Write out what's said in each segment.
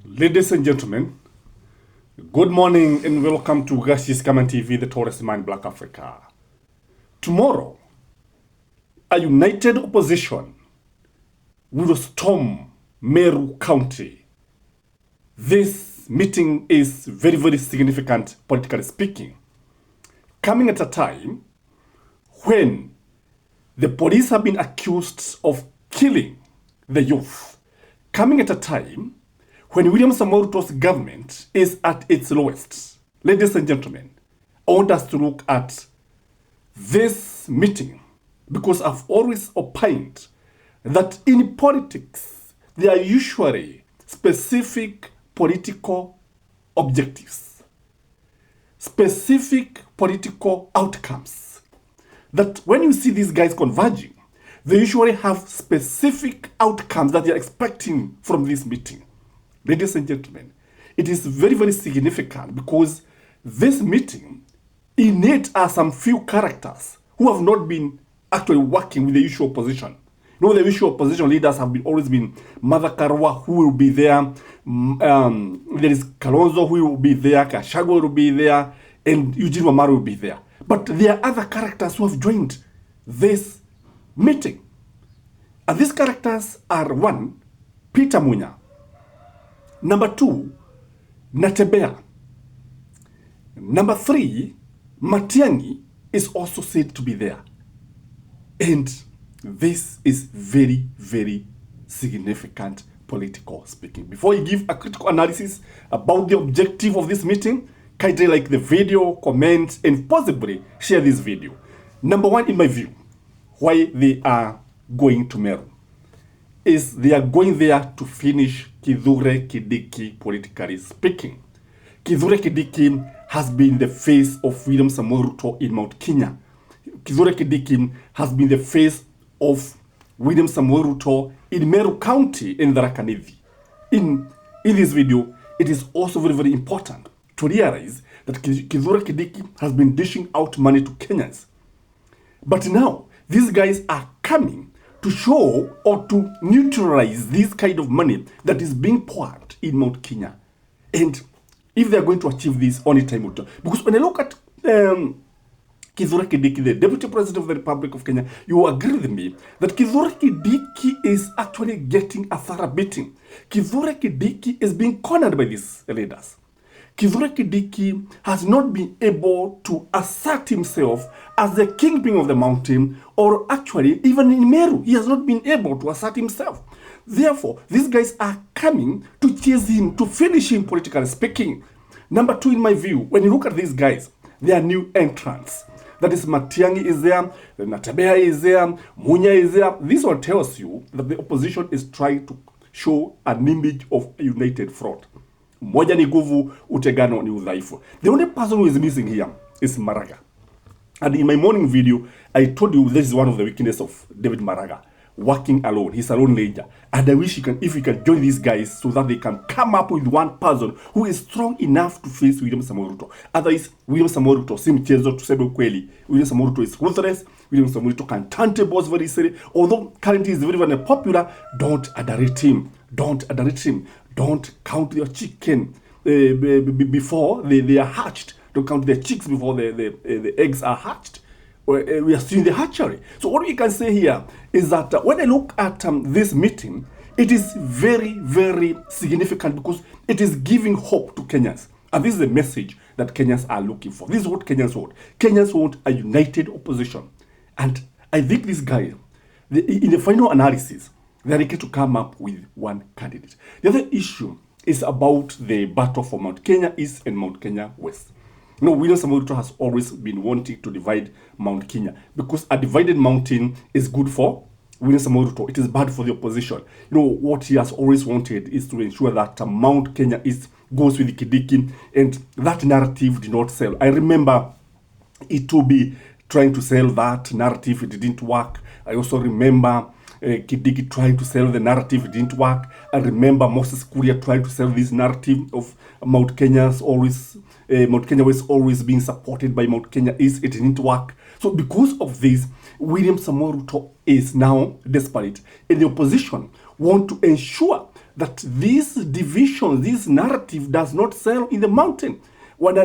Ladies and gentlemen, good morning and welcome to Gashi's Common TV, the Tourist Mind Black Africa. Tomorrow, a united opposition will storm Meru County. This meeting is very, very significant, politically speaking, coming at a time when the police have been accused of killing the youth, coming at a time when William Samoei Ruto's government is at its lowest. Ladies and gentlemen, I want us to look at this meeting because I've always opined that in politics, there are usually specific political objectives, specific political outcomes, that when you see these guys converging, they usually have specific outcomes that they're expecting from this meeting. Ladies and gentlemen, it is very, very significant because this meeting, in it are some few characters who have not been actually working with the usual opposition. You know, the usual opposition leaders have always been Mother Karua, who will be there. There is Kalonzo, who will be there. Kashago will be there. And Eugene Wamaru will be there. But there are other characters who have joined this meeting. And these characters are: one, Peter Munya. Number two, Natebea. Number three, Matiang'i is also said to be there. And this is very, very significant political speaking. Before you give a critical analysis about the objective of this meeting, kindly like the video, comment, and possibly share this video. Number one, in my view, why they are going to Meru is they are going there to finish Kithure Kindiki, politically speaking. Kithure Kindiki has been the face of William Samoei Ruto in Mount Kenya. Kithure Kindiki has been the face of William Samoei Ruto in Meru County in Tharaka Nithi. In this video, it is also very, very important to realize that Kithure Kindiki has been dishing out money to Kenyans. But now, these guys are coming to show or to neutralize this kind of money that is being poured in Mount Kenya. And if they're going to achieve this, only time will tell. Because when I look at Kithure Kindiki, the Deputy President of the Republic of Kenya, you agree with me that Kithure Kindiki is actually getting a thorough beating. Kithure Kindiki is being cornered by these leaders. Kithure Kindiki has not been able to assert himself as the kingpin of the mountain, or actually even in Meru, he has not been able to assert himself. Therefore, these guys are coming to chase him, to finish him, politically speaking. Number two, in my view, when you look at these guys, they are new entrants. That is, Matiang'i is there, Natebea is there, Munya is there. This one tells you that the opposition is trying to show an image of a united front. Moja ni nguvu, utegano ni udhaifu. The only person who is missing here is Maraga. And in my morning video, I told you this is one of the weaknesses of David Maraga, working alone. He's a lone ranger. And I wish if he can join these guys so that they can come up with one person who is strong enough to face William Samoei Ruto. Otherwise, William Samoei Ruto, si mchezo tuseme ukweli. William Samoei Ruto is ruthless. William Samoei Ruto can turn tables very easily. Although currently is very, very popular, don't adorate him. Don't adorate him. Don't count your chicken before they are hatched. Don't count their chicks before the eggs are hatched. We are still in the hatchery. So what we can say here is that when I look at this meeting, it is very, very significant because it is giving hope to Kenyans. And this is the message that Kenyans are looking for. This is what Kenyans want. Kenyans want a united opposition. And I think this guy, in the final analysis, they are likely to come up with one candidate. The other issue is about the battle for Mount Kenya East and Mount Kenya West. You know, William Samoei Ruto has always been wanting to divide Mount Kenya because a divided mountain is good for William Samoei Ruto. It is bad for the opposition. You know, what he has always wanted is to ensure that Mount Kenya East goes with Kindiki, and that narrative did not sell. I remember Itubi trying to sell that narrative. It didn't work. I also remember Kindiki trying to sell the narrative, it didn't work. I remember Moses Kuria trying to sell this narrative of Mount Kenya West always being supported by Mount Kenya East, it didn't work. So because of this, William Samoei Ruto is now desperate, and the opposition want to ensure that this division, this narrative does not sell in the mountain. When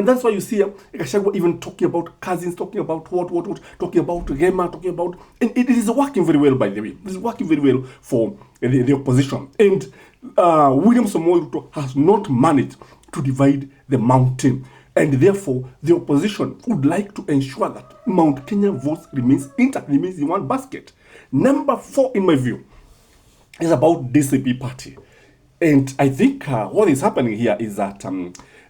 that's why you see Gachagua even talking about cousins, talking about what, talking about Rema, talking about, and it is working very well, by the way. It is working very well for the opposition. And William Samoei Ruto has not managed to divide the mountain. And therefore, the opposition would like to ensure that Mount Kenya votes remains intact, remains in one basket. Number 4, in my view, is about DCP party. And I think what is happening here is that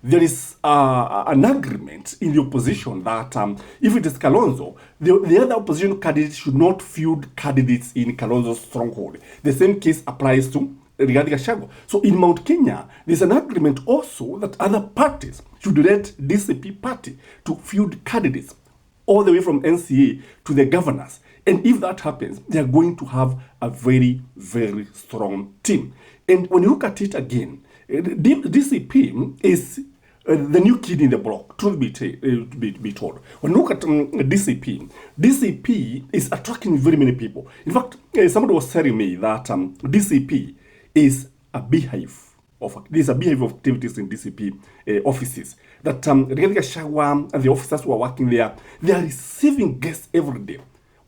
there is an agreement in the opposition that if it is Kalonzo, the other opposition candidates should not field candidates in Kalonzo's stronghold. The same case applies to regarding Gachagua. So in Mount Kenya, there's an agreement also that other parties should let DCP party to field candidates all the way from NCA to the governors. And if that happens, they are going to have a very, very strong team. And when you look at it again, DCP is the new kid in the block, truth be told. When you look at DCP is attracting very many people. In fact, somebody was telling me that DCP is a beehive of activities in DCP offices. That Rigathi Gachagua and the officers who are working there, they are receiving guests every day.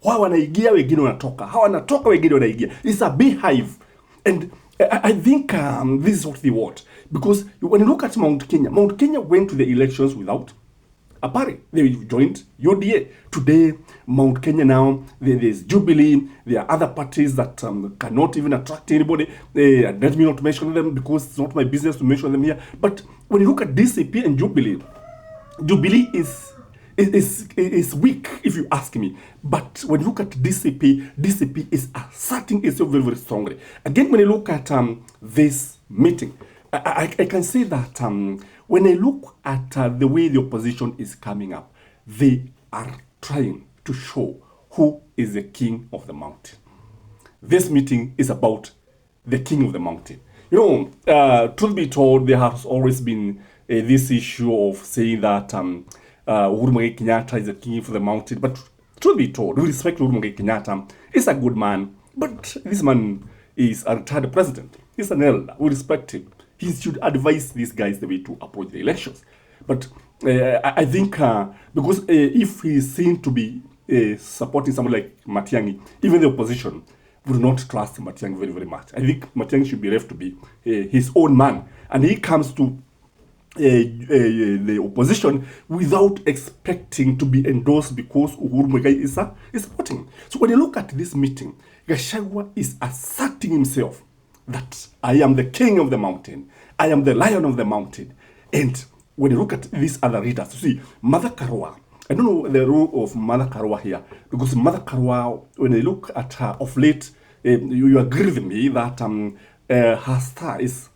Wao wanaingia wengine wanatoka, hao wanatoka wengine wanaingia. It's a beehive. And I think this is what they want. Because when you look at Mount Kenya went to the elections without a party. They joined UDA. Today, Mount Kenya now, there's Jubilee. There are other parties that cannot even attract anybody. Let me not mention them because it's not my business to mention them here. But when you look at DCP and Jubilee, Jubilee is weak, if you ask me. But when you look at DCP is asserting itself very, very strongly. Again, when you look at this meeting, I can say that when I look at the way the opposition is coming up, they are trying to show who is the king of the mountain. This meeting is about the king of the mountain. You know, truth be told, there has always been this issue of saying that Uhuru Muigai Kenyatta is the king of the mountain. But truth be told, we respect Uhuru Muigai Kenyatta. He's a good man, but this man is a retired president. He's an elder. We respect him. He should advise these guys the way to approach the elections. But I think because if he is seen to be supporting someone like Matiang'i, even the opposition would not trust Matiang'i very, very much. I think Matiang'i should be left to be his own man. And he comes to the opposition without expecting to be endorsed because Uhuru Muigai is supporting. So when you look at this meeting, Gachagua is asserting himself that I am the king of the mountain. I am the lion of the mountain. And when you look at these other leaders, you see, Mother Karua, I don't know the role of Mother Karua here, because Mother Karua, when I look at her of late, you agree with me that her star is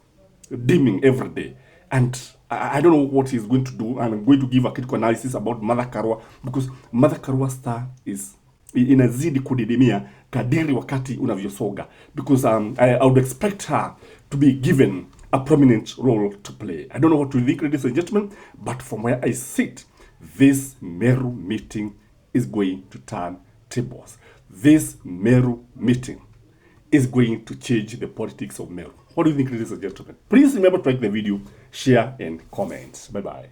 dimming every day. And I don't know what he's going to do, and I'm going to give a critical analysis about Mother Karua, because Mother Karua's star is inazidi kudidimia kadiri wakati unavyosoga, because I would expect her to be given a prominent role to play. I don't know what you think, ladies and gentlemen, but from where I sit, this Meru meeting is going to turn tables. This Meru meeting is going to change the politics of Meru. What do you think, ladies and gentlemen? Please remember to like the video, share, and comment. Bye-bye.